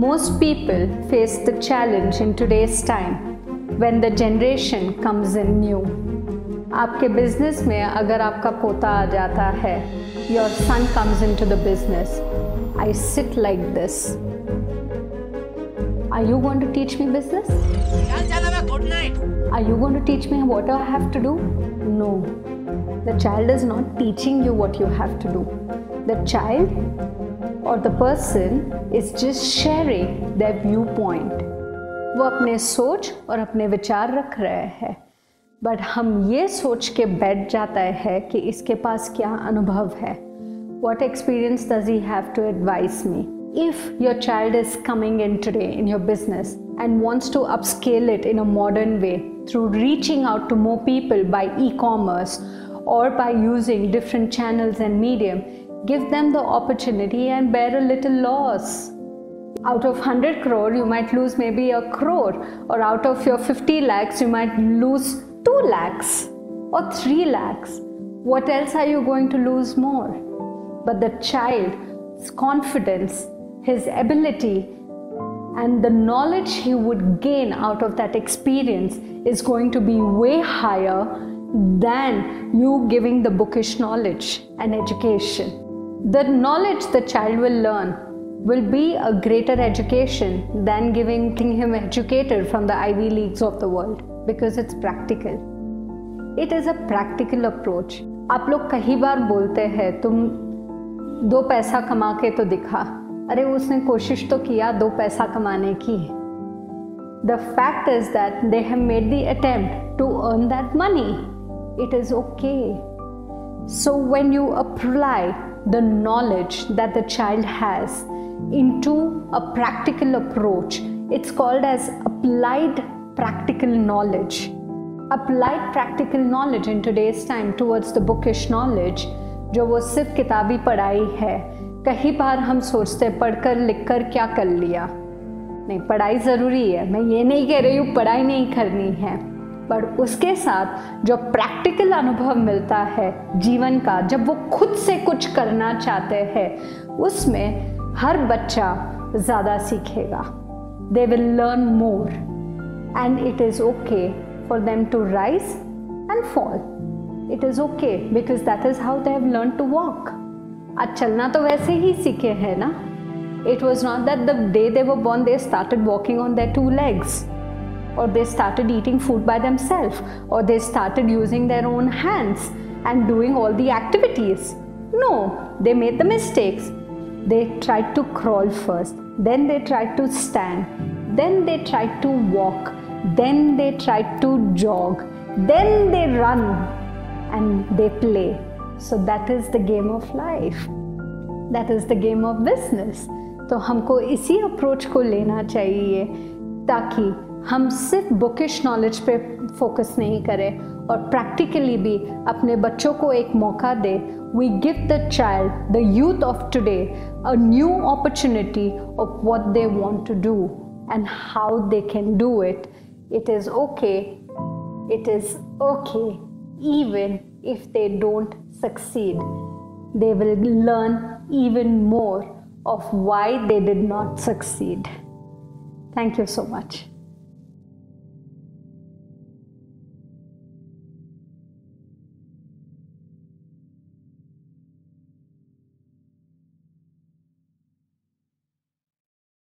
Most people face the challenge in today's time when the generation comes in new. आपके business में अगर आपका पोता आ जाता है, your son comes into the business, I sit like this. Are you going to teach me business? Good night. Are you going to teach me what I have to do? No. The child is not teaching you what you have to do. The child or the person is just sharing their viewpoint. वो अपने सोच और अपने विचार रख रहे हैं, but हम ये सोच के बैठ जाता है कि इसके पास क्या अनुभव है. What experience does he have to advise me? If your child is coming in today in your business and wants to upscale it in a modern way through reaching out to more people by e-commerce or by using different channels and medium, give them the opportunity and bear a little loss. Out of 100 crore, you might lose maybe a crore, or out of your 50 lakhs, you might lose 2 lakhs or 3 lakhs. What else are you going to lose more? But the child's confidence, his ability, and the knowledge he would gain out of that experience is going to be way higher than you giving the bookish knowledge and education. The knowledge the child will learn will be a greater education than giving him educated from the Ivy Leagues of the world, because it's practical. It is a practical approach. आप लोग कई बार बोलते हैं तुम 2 पैसा कमा के तो दिखा. अरे उसने कोशिश तो किया 2 पैसा कमाने की. The fact is that they have made the attempt to earn that money. It is okay. So when you apply the knowledge that the child has into a practical approach, it's called as applied practical knowledge. Applied practical knowledge in today's time towards the bookish knowledge, जो वो सिर्फ किताबी पढ़ाई है. कई बार हम सोचते पढ़कर लिखकर क्या कर लिया. नहीं, पढ़ाई ज़रूरी है, मैं ये नहीं कह रही हूँ पढ़ाई नहीं करनी है, पर उसके साथ जो प्रैक्टिकल अनुभव मिलता है जीवन का, जब वो खुद से कुछ करना चाहते हैं, उसमें हर बच्चा ज़्यादा सीखेगा. They will learn more and it is okay for them to rise and fall. It is okay because that is how they have learned to walk. आज चलना तो वैसे ही सीखे हैं ना. It was not that the day they were born they started walking on their 2 legs, or they started eating food by themselves, or they started using their own hands and doing all the activities. No, they made the mistakes. They tried to crawl first, then they tried to stand, then they tried to walk, then they tried to jog, then they run and they play. So that is the game of life. That is the game of business. तो हमको इसी approach को लेना चाहिए ताकि हम सिर्फ bookish knowledge पे फोकस नहीं करें और प्रैक्टिकली भी अपने बच्चों को एक मौका दे. We give the child, the youth of today, a new opportunity of what they want to do and how they can do it. It is okay. It is okay even if they don't succeed. They will learn even more of why they did not succeed. Thank you so much.